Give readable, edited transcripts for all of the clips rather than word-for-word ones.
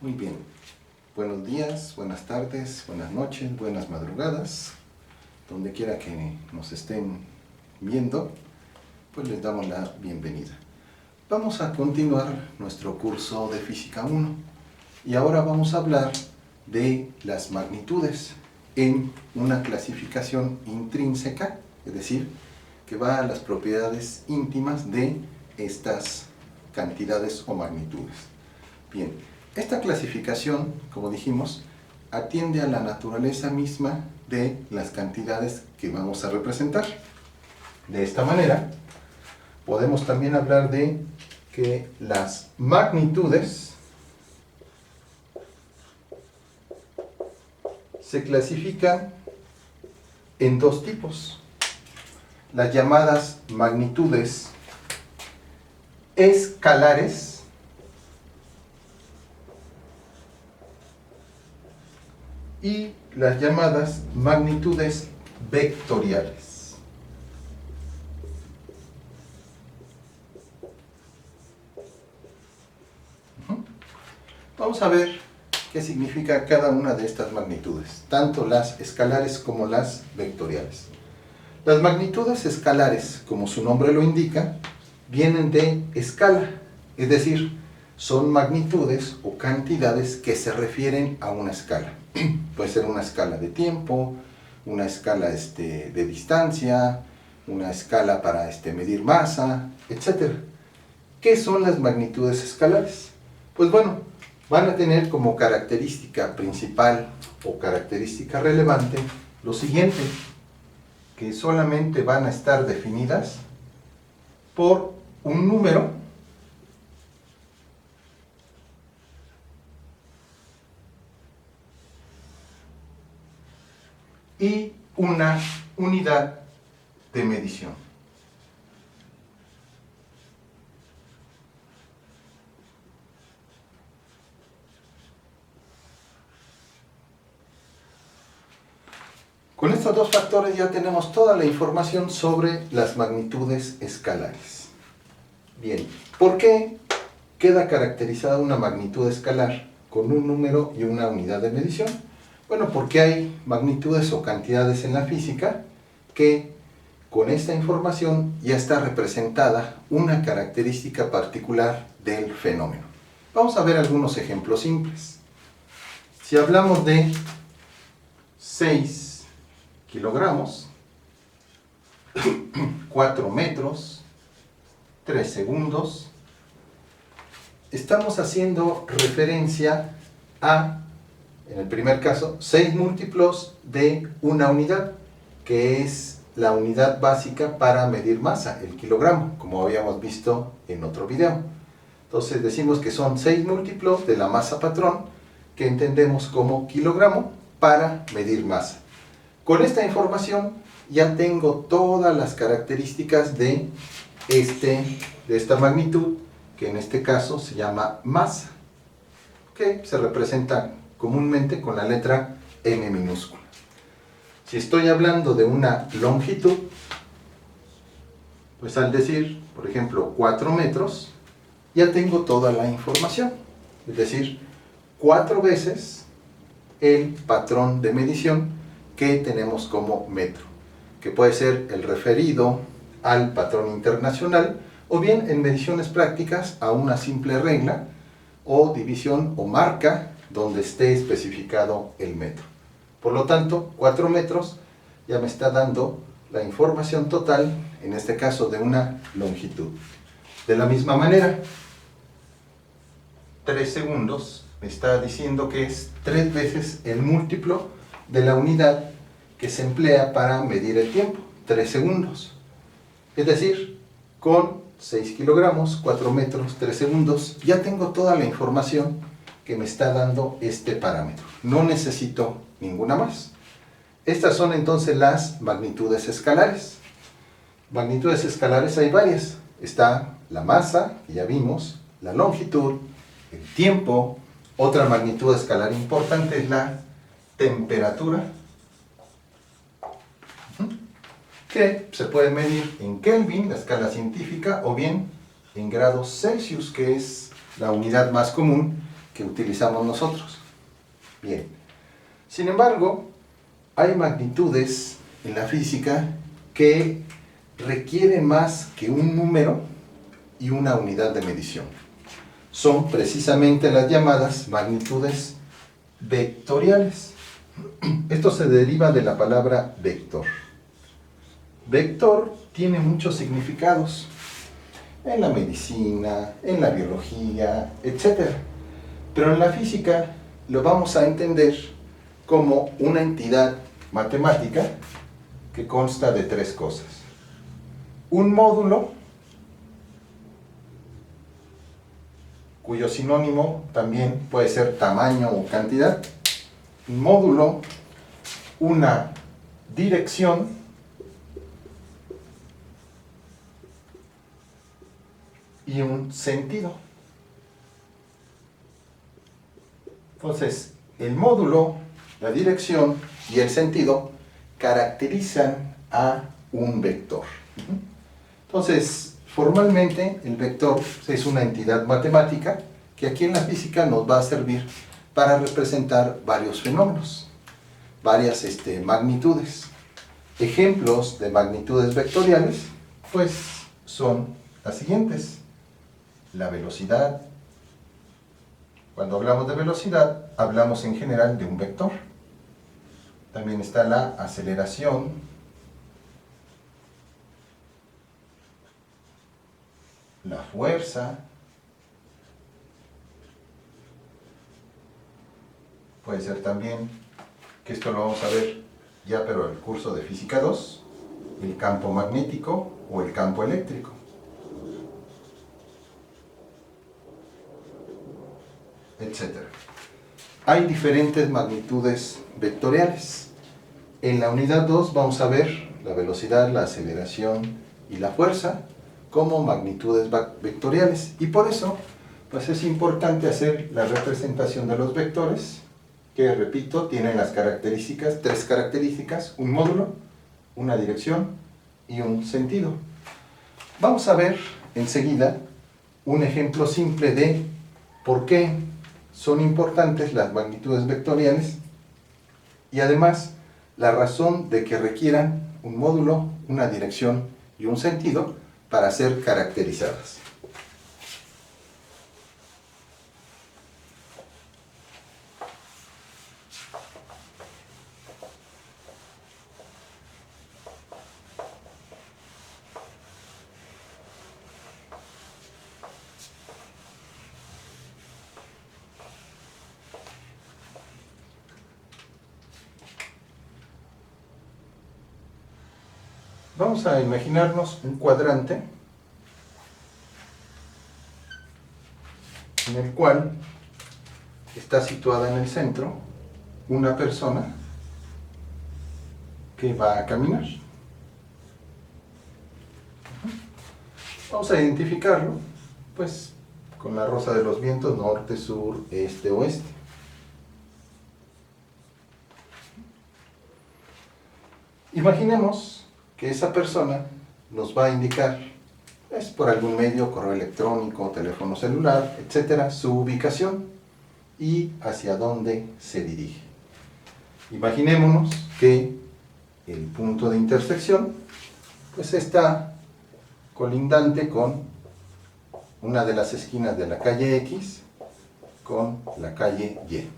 Muy bien. Buenos días, buenas tardes, buenas noches, buenas madrugadas. Donde quiera que nos estén viendo, pues les damos la bienvenida. Vamos a continuar nuestro curso de Física 1 y ahora vamos a hablar de las magnitudes en una clasificación intrínseca, es decir, que va a las propiedades íntimas de estas cantidades o magnitudes. Bien, esta clasificación, como dijimos, atiende a la naturaleza misma de las cantidades que vamos a representar. De esta manera, podemos también hablar de que las magnitudes se clasifican en dos tipos: las llamadas magnitudes escalares y las llamadas magnitudes vectoriales. Vamos a ver qué significa cada una de estas magnitudes, tanto las escalares como las vectoriales. Las magnitudes escalares, como su nombre lo indica, vienen de escala, es decir, son magnitudes o cantidades que se refieren a una escala. Puede ser una escala de tiempo, una escala de distancia, una escala para medir masa, etc. ¿Qué son las magnitudes escalares? Pues bueno, van a tener como característica principal o característica relevante lo siguiente: que solamente van a estar definidas por un número y una unidad de medición. Con estos dos factores ya tenemos toda la información sobre las magnitudes escalares. Bien, ¿por qué queda caracterizada una magnitud escalar con un número y una unidad de medición? Bueno, porque hay magnitudes o cantidades en la física que con esta información ya está representada una característica particular del fenómeno. Vamos a ver algunos ejemplos simples. Si hablamos de 6 kilogramos, 4 metros, 3 segundos, estamos haciendo referencia a, en el primer caso, 6 múltiplos de una unidad, que es la unidad básica para medir masa, el kilogramo, como habíamos visto en otro video. Entonces decimos que son 6 múltiplos de la masa patrón, que entendemos como kilogramo, para medir masa. Con esta información ya tengo todas las características de esta magnitud, que en este caso se llama masa, que se representa comúnmente con la letra M minúscula. Si estoy hablando de una longitud, pues al decir, por ejemplo, 4 metros, ya tengo toda la información, es decir, 4 veces el patrón de medición que tenemos como metro, que puede ser el referido al patrón internacional, o bien en mediciones prácticas a una simple regla o división o marca donde esté especificado el metro. Por lo tanto, 4 metros ya me está dando la información total, en este caso de una longitud. De la misma manera, 3 segundos me está diciendo que es 3 veces el múltiplo de la unidad que se emplea para medir el tiempo, 3 segundos. Es decir, con 6 kilogramos, 4 metros, 3 segundos, ya tengo toda la información que me está dando este parámetro. No necesito ninguna más. Estas son entonces las magnitudes escalares. Magnitudes escalares hay varias. Está la masa, que ya vimos, la longitud, el tiempo. Otra magnitud escalar importante es la temperatura, que se puede medir en Kelvin, la escala científica, o bien en grados Celsius, que es la unidad más común que utilizamos nosotros. Bien. Sin embargo, hay magnitudes en la física que requieren más que un número y una unidad de medición. Son precisamente las llamadas magnitudes vectoriales. Esto se deriva de la palabra vector. Vector tiene muchos significados en la medicina, en la biología, etc. Pero en la física lo vamos a entender como una entidad matemática que consta de tres cosas. Un módulo, cuyo sinónimo también puede ser tamaño o cantidad. Un módulo, una dirección y un sentido. Entonces, el módulo, la dirección y el sentido caracterizan a un vector. Entonces, formalmente, el vector es una entidad matemática que aquí en la física nos va a servir para representar varios fenómenos, varias magnitudes. Ejemplos de magnitudes vectoriales, pues, son las siguientes. La velocidad. Cuando hablamos de velocidad, hablamos en general de un vector. También está la aceleración, la fuerza, puede ser también, que esto lo vamos a ver ya pero en el curso de Física 2, el campo magnético o el campo eléctrico. Etcétera. Hay diferentes magnitudes vectoriales. En la unidad 2 vamos a ver la velocidad, la aceleración y la fuerza como magnitudes vectoriales. Y por eso, pues es importante hacer la representación de los vectores, que repito, tienen las características, tres características, un módulo, una dirección y un sentido. Vamos a ver enseguida un ejemplo simple de por qué son importantes las magnitudes vectoriales y además la razón de que requieran un módulo, una dirección y un sentido para ser caracterizadas. Vamos a imaginarnos un cuadrante en el cual está situada en el centro una persona que va a caminar. Vamos a identificarlo, pues, con la rosa de los vientos, norte, sur, este, oeste. Imaginemos que esa persona nos va a indicar, pues, por algún medio, correo electrónico, teléfono celular, etcétera, su ubicación y hacia dónde se dirige. Imaginémonos que el punto de intersección, pues, está colindante con una de las esquinas de la calle X con la calle Y.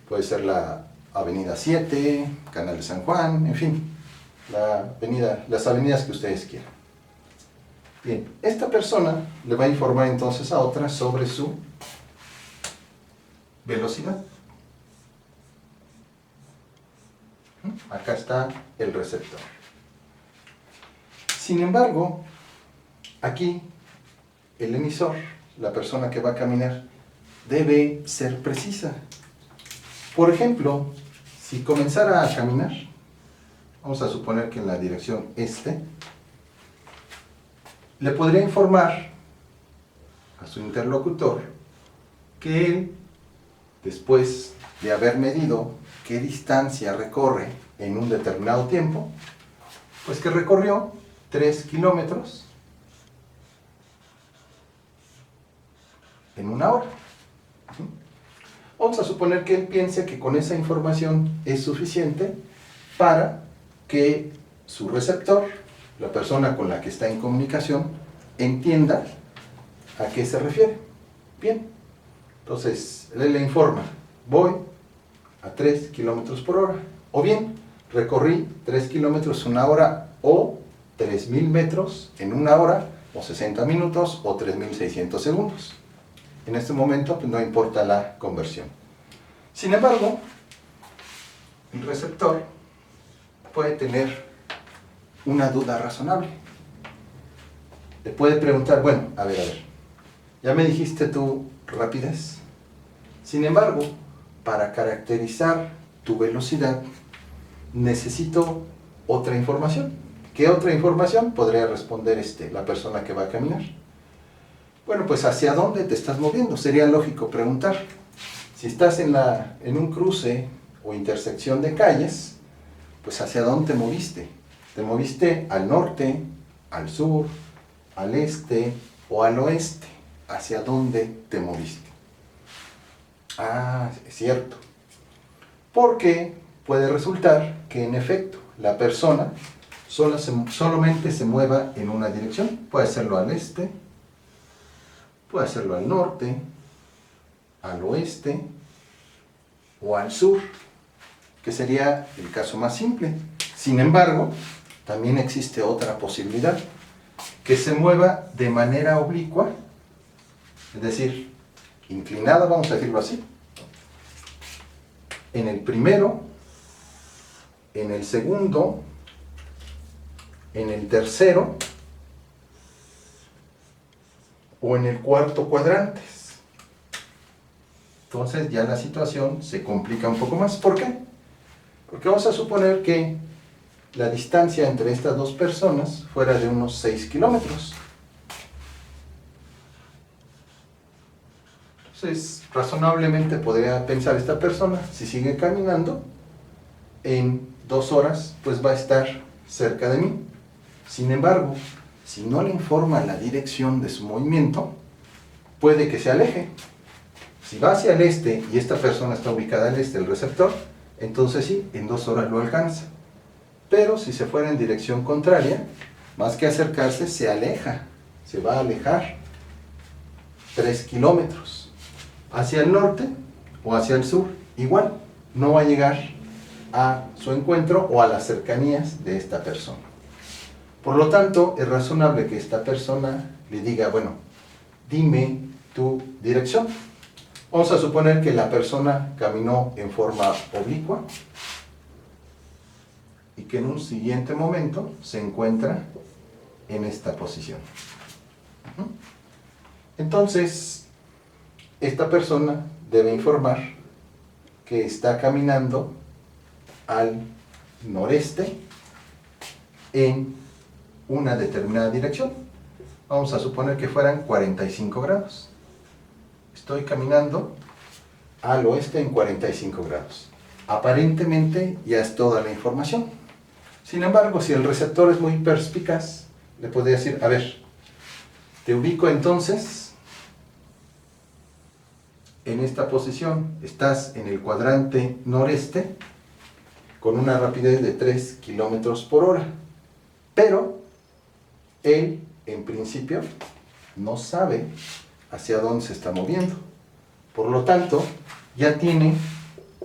Puede ser la Avenida 7, Canal de San Juan, en fin, las avenidas que ustedes quieran. Bien, esta persona le va a informar entonces a otra sobre su velocidad. Acá está el receptor. Sin embargo, aquí el emisor, la persona que va a caminar, debe ser precisa. Por ejemplo, si comenzara a caminar, vamos a suponer que en la dirección este, le podría informar a su interlocutor que él, después de haber medido qué distancia recorre en un determinado tiempo, pues que recorrió 3 kilómetros en una hora. Vamos a suponer que él piense que con esa información es suficiente para que su receptor, la persona con la que está en comunicación, entienda a qué se refiere. Bien, entonces él le informa, voy a 3 kilómetros por hora, o bien recorrí 3 kilómetros en una hora, o 3000 metros en una hora, o 60 minutos, o 3600 segundos. En este momento pues, no importa la conversión. Sin embargo, el receptor puede tener una duda razonable. Le puede preguntar, bueno, a ver, ya me dijiste tu rapidez. Sin embargo, para caracterizar tu velocidad, necesito otra información. ¿Qué otra información? Podría responder la persona que va a caminar. Bueno, pues ¿hacia dónde te estás moviendo? Sería lógico preguntar. Si estás en un cruce o intersección de calles, pues ¿hacia dónde te moviste? ¿Te moviste al norte, al sur, al este o al oeste? ¿Hacia dónde te moviste? Ah, es cierto. Porque puede resultar que en efecto la persona solamente se mueva en una dirección. Puede hacerlo al este, puede hacerlo al norte, al oeste o al sur, que sería el caso más simple. Sin embargo, también existe otra posibilidad, que se mueva de manera oblicua, es decir, inclinada, vamos a decirlo así, en el primero, en el segundo, en el tercero o en el cuarto cuadrantes. Entonces ya la situación se complica un poco más. ¿Por qué? Porque vamos a suponer que la distancia entre estas dos personas fuera de unos 6 kilómetros. Entonces, razonablemente podría pensar esta persona, si sigue caminando, en 2 horas, pues va a estar cerca de mí. Sin embargo, si no le informa la dirección de su movimiento, puede que se aleje. Si va hacia el este y esta persona está ubicada al este, el receptor, entonces sí, en 2 horas lo alcanza. Pero si se fuera en dirección contraria, más que acercarse, se aleja, se va a alejar 3 kilómetros. Hacia el norte o hacia el sur, igual, no va a llegar a su encuentro o a las cercanías de esta persona. Por lo tanto, es razonable que esta persona le diga, bueno, dime tu dirección. Vamos a suponer que la persona caminó en forma oblicua y que en un siguiente momento se encuentra en esta posición. Entonces, esta persona debe informar que está caminando al noreste en una determinada dirección. Vamos a suponer que fueran 45 grados. Estoy caminando al oeste en 45 grados. Aparentemente ya es toda la información. Sin embargo, si el receptor es muy perspicaz, le puede decir, a ver, te ubico entonces en esta posición. Estás en el cuadrante noreste con una rapidez de 3 kilómetros por hora. Pero él, en principio, no sabe hacia dónde se está moviendo. Por lo tanto, ya tiene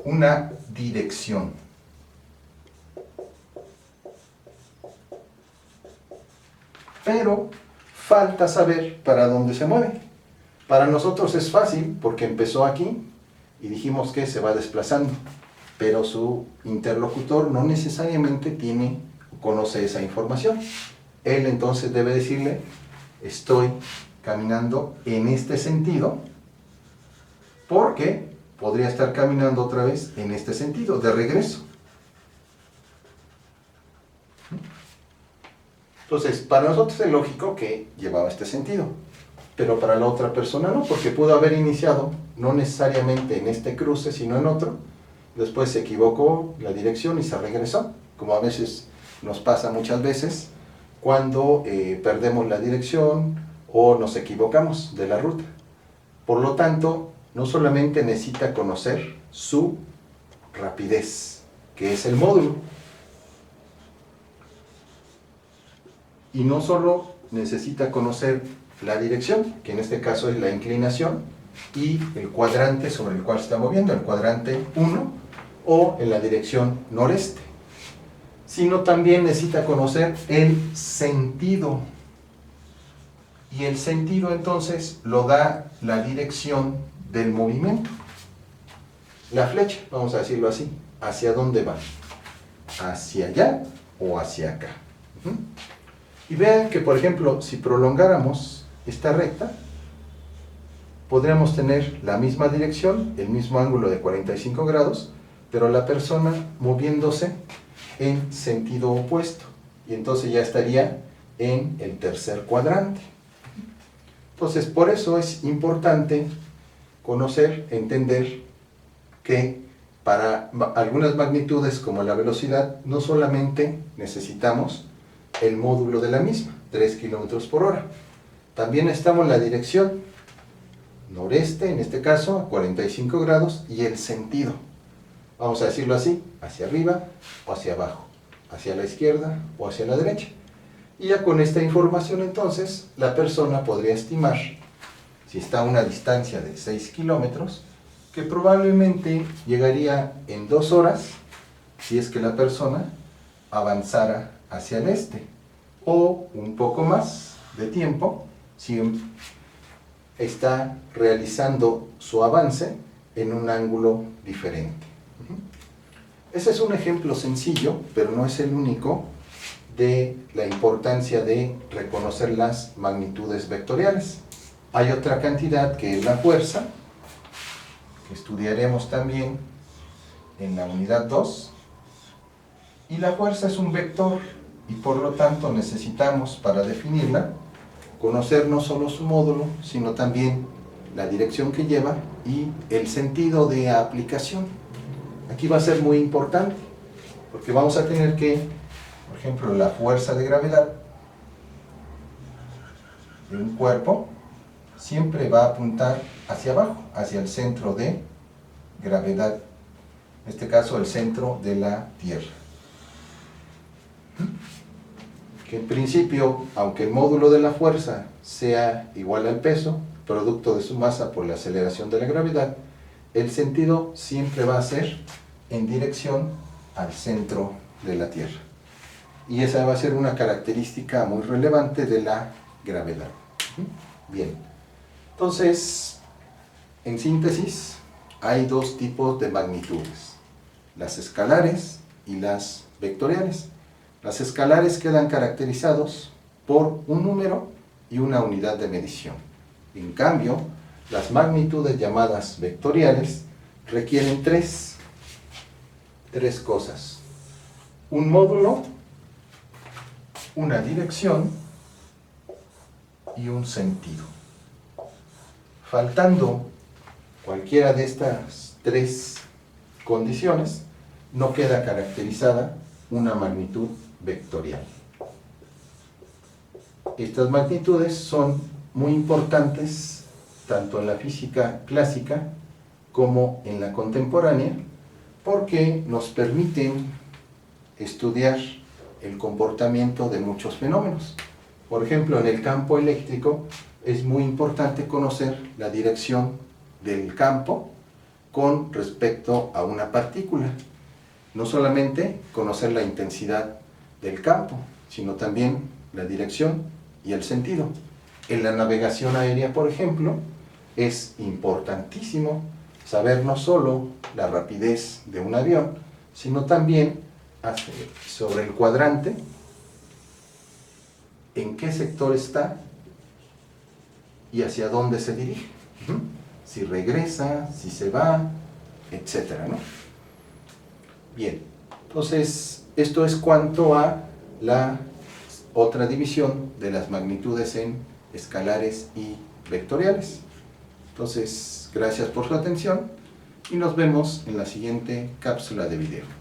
una dirección. Pero falta saber para dónde se mueve. Para nosotros es fácil porque empezó aquí y dijimos que se va desplazando. Pero su interlocutor no necesariamente conoce esa información. Él entonces debe decirle, estoy caminando en este sentido, porque podría estar caminando otra vez en este sentido, de regreso. Entonces, para nosotros es lógico que llevaba este sentido, pero para la otra persona no, porque pudo haber iniciado no necesariamente en este cruce, sino en otro, después se equivocó la dirección y se regresó, como a veces nos pasa muchas veces cuando perdemos la dirección o nos equivocamos de la ruta. Por lo tanto, no solamente necesita conocer su rapidez, que es el módulo, y no solo necesita conocer la dirección, que en este caso es la inclinación, y el cuadrante sobre el cual se está moviendo, el cuadrante 1, o en la dirección noreste, sino también necesita conocer el sentido. Y el sentido entonces lo da la dirección del movimiento. La flecha, vamos a decirlo así, ¿hacia dónde va? ¿Hacia allá o hacia acá? Y vean que, por ejemplo, si prolongáramos esta recta, podríamos tener la misma dirección, el mismo ángulo de 45 grados, pero la persona moviéndose en sentido opuesto. Y entonces ya estaría en el tercer cuadrante. Entonces, por eso es importante conocer, entender que para algunas magnitudes como la velocidad, no solamente necesitamos el módulo de la misma, 3 km por hora. También estamos en la dirección noreste, en este caso, a 45 grados, y el sentido. Vamos a decirlo así, hacia arriba o hacia abajo, hacia la izquierda o hacia la derecha. Y ya con esta información entonces, la persona podría estimar, si está a una distancia de 6 kilómetros, que probablemente llegaría en 2 horas, si es que la persona avanzara hacia el este, o un poco más de tiempo, si está realizando su avance en un ángulo diferente. Ese es un ejemplo sencillo, pero no es el único, de la importancia de reconocer las magnitudes vectoriales. Hay otra cantidad que es la fuerza, que estudiaremos también en la unidad 2, y la fuerza es un vector, y por lo tanto necesitamos, para definirla, conocer no solo su módulo, sino también la dirección que lleva y el sentido de aplicación. Aquí va a ser muy importante, porque vamos a tener que, por ejemplo, la fuerza de gravedad de un cuerpo siempre va a apuntar hacia abajo, hacia el centro de gravedad, en este caso el centro de la Tierra. Que en principio, aunque el módulo de la fuerza sea igual al peso, producto de su masa por la aceleración de la gravedad, el sentido siempre va a ser en dirección al centro de la Tierra. Y esa va a ser una característica muy relevante de la gravedad. Bien, entonces, en síntesis, hay dos tipos de magnitudes, las escalares y las vectoriales. Las escalares quedan caracterizados por un número y una unidad de medición. En cambio, las magnitudes llamadas vectoriales requieren tres cosas: un módulo, una dirección y un sentido. Faltando cualquiera de estas tres condiciones, no queda caracterizada una magnitud vectorial. Estas magnitudes son muy importantes tanto en la física clásica como en la contemporánea, porque nos permiten estudiar el comportamiento de muchos fenómenos. Por ejemplo, en el campo eléctrico es muy importante conocer la dirección del campo con respecto a una partícula. No solamente conocer la intensidad del campo, sino también la dirección y el sentido. En la navegación aérea, por ejemplo, es importantísimo saber no solo la rapidez de un avión, sino también sobre el cuadrante, en qué sector está y hacia dónde se dirige. Si regresa, si se va, etcétera, ¿no? Bien, entonces esto es cuanto a la otra división de las magnitudes en escalares y vectoriales. Entonces, gracias por su atención y nos vemos en la siguiente cápsula de video.